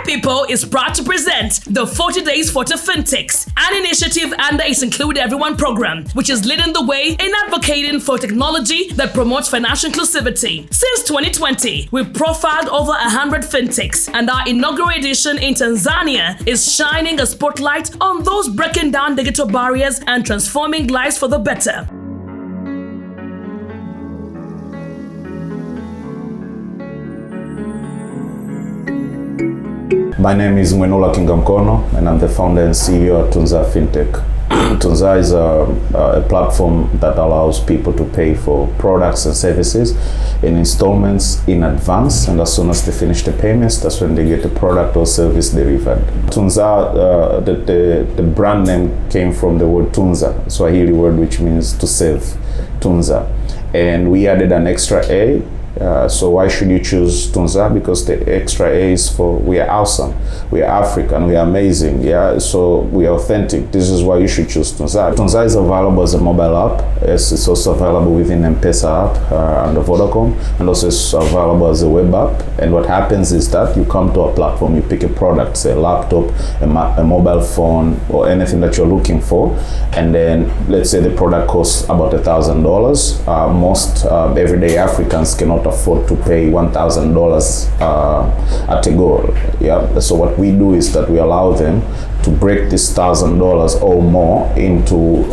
People is proud to present the 40 Days for FinTechs, an initiative under its Include Everyone program, which is leading the way in advocating for technology that promotes financial inclusivity. Since 2020, we've profiled over 100 FinTechs, and our inaugural edition in Tanzania is shining a spotlight on those breaking down digital barriers and transforming lives for the better. My name is Mwenula Kingamkono, and I'm the founder and CEO of Tunzaa FinTech. Tunzaa is a platform that allows people to pay for products and services in installments in advance, and as soon as they finish the payments, that's when they get the product or service delivered. Tunzaa, the brand name came from the word Tunzaa, Swahili word which means to save, Tunzaa. And we added an extra A. So why should you choose Tunzaa? Because the extra A is for we are awesome, we are African, we are amazing, yeah. So we are authentic. This is why you should choose Tunzaa. Tunzaa is available as a mobile app. It's also available within M-Pesa app under Vodacom, and also it's available as a web app. And what happens is that you come to a platform, you pick a product, say a laptop, a mobile phone, or anything that you're looking for, and then let's say the product costs about $1,000. Most everyday Africans cannot afford to pay $1,000 at a go. Yeah. So what we do is that we allow them to break this $1,000 or more into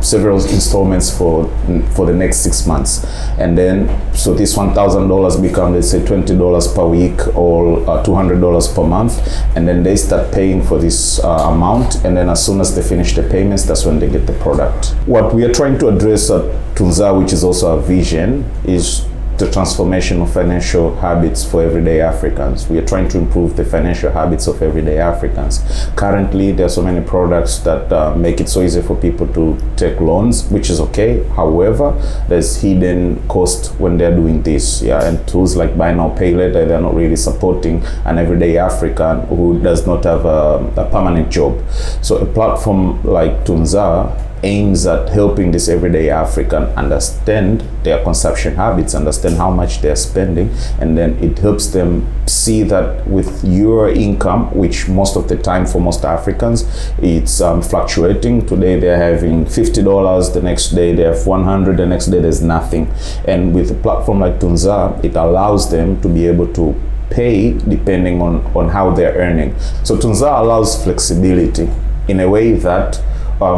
several installments for the next 6 months, and then so this $1,000 become, let's say, $20 per week or $200 per month, and then they start paying for this amount, and then as soon as they finish the payments, that's when they get the product. What we are trying to address at Tunzaa, which is also our vision, is the transformation of financial habits for everyday Africans. We are trying to improve the financial habits of everyday Africans. Currently, there are so many products that make it so easy for people to take loans, which is okay. However, there's hidden cost when they're doing this. Yeah, and tools like buy now, pay later, they're not really supporting an everyday African who does not have a permanent job. So a platform like Tunzaa aims at helping this everyday African understand their consumption habits, understand how much they're spending, and then it helps them see that with your income, which most of the time for most Africans, it's fluctuating. Today they're having $50, the next day they have $100, the next day there's nothing. And with a platform like Tunzaa, it allows them to be able to pay depending on how they're earning. So Tunzaa allows flexibility in a way that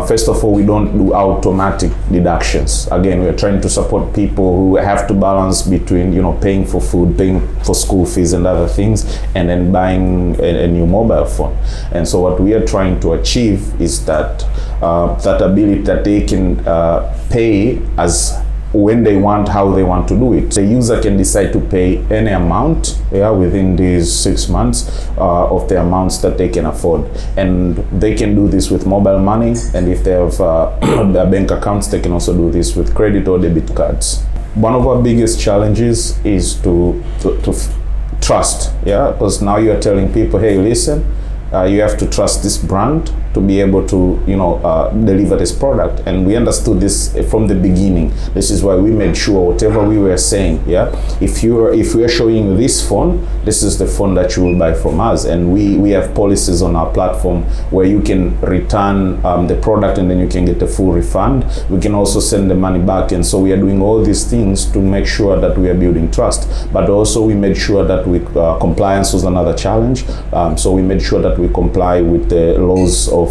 first of all, we don't do automatic deductions. Again, we're trying to support people who have to balance between, paying for food, paying for school fees and other things, and then buying a new mobile phone. And so what we are trying to achieve is that that ability that they can pay as when they want, how they want to do it. The user can decide to pay any amount, within these 6 months of the amounts that they can afford, and they can do this with mobile money, and if they have their bank accounts, they can also do this with credit or debit cards. One of our biggest challenges is to trust, because now you're telling people, hey, listen, you have to trust this brand to be able to deliver this product. And we understood this from the beginning. This is why we made sure whatever we were saying, if we are showing you this phone, this is the phone that you will buy from us. And we have policies on our platform where you can return the product and then you can get the full refund. We can also send the money back. And so we are doing all these things to make sure that we are building trust. But also we made sure that compliance was another challenge. So we made sure that we comply with the laws of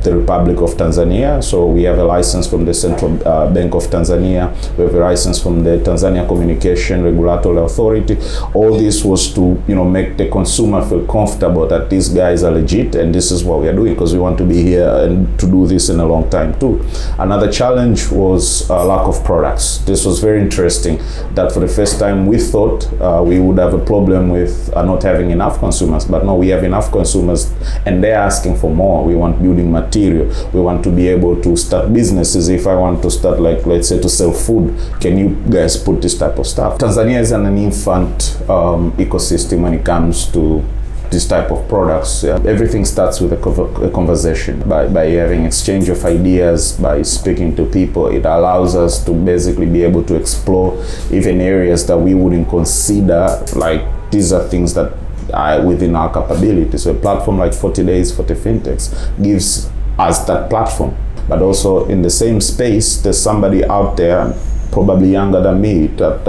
the Republic of Tanzania. So we have a license from the Central Bank of Tanzania. We have a license from the Tanzania Communication Regulatory Authority. All this was to make the consumer feel comfortable that these guys are legit, and this is what we are doing, because we want to be here and to do this in a long time too. Another challenge was lack of products. This was very interesting, that for the first time we thought we would have a problem with not having enough consumers, but no, we have enough consumers and they're asking for more. We want building material. We want to be able to start businesses. If I want to start, like, let's say, to sell food, can you guys put this type of stuff? Tanzania is an infant ecosystem when it comes to this type of products. Everything starts with a conversation. By having exchange of ideas, by speaking to people, it allows us to basically be able to explore even areas that we wouldn't consider, like these are things that within our capability. So a platform like 40 Days, 40 FinTechs gives us that platform. But also in the same space, there's somebody out there, probably younger than me, that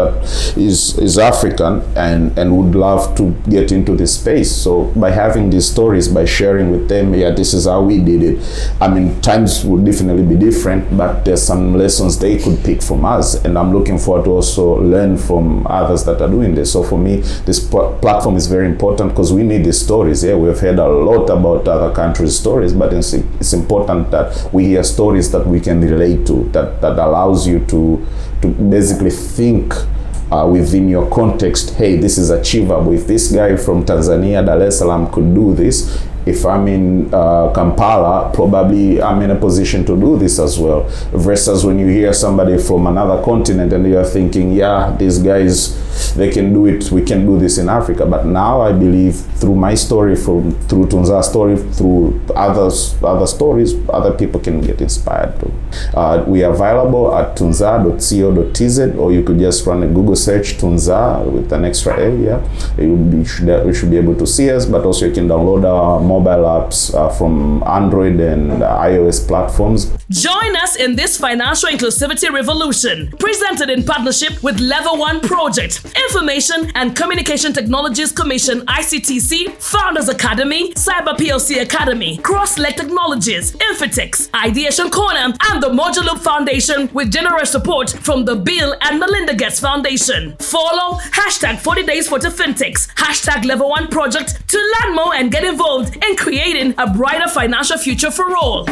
is African and would love to get into this space. So by having these stories, by sharing with them, yeah, this is how we did it. I mean, times would definitely be different, but there's some lessons they could pick from us. And I'm looking forward to also learn from others that are doing this. So for me, this platform is very important because we need these stories. Yeah, we've heard a lot about other countries' stories, but it's important that we hear stories that we can relate to, that allows you to basically think within your context, hey, this is achievable. If this guy from Tanzania, Dar es Salaam could do this, if I'm in Kampala, probably I'm in a position to do this as well. Versus when you hear somebody from another continent and you're thinking, yeah, these guys, they can do it, we can do this in Africa. But now I believe through my story, through Tunzaa's story, through other stories, other people can get inspired too. We are available at tunzaa.co.tz, or you could just run a Google search, Tunzaa with an extra A, yeah. You should be able to see us, but also you can download our mobile apps from Android and iOS platforms. Join us in this financial inclusivity revolution, presented in partnership with Level 1 Project, Information and Communication Technologies Commission ICTC, Founders Academy, Cyber PLC Academy, Cross-Leg Technologies, Infitex, Ideation Corner, and the Moduloop Foundation, with generous support from the Bill and Melinda Gates Foundation. Follow hashtag 40 Days for the FinTechs, hashtag Level 1 Project to learn more and get involved in creating a brighter financial future for all.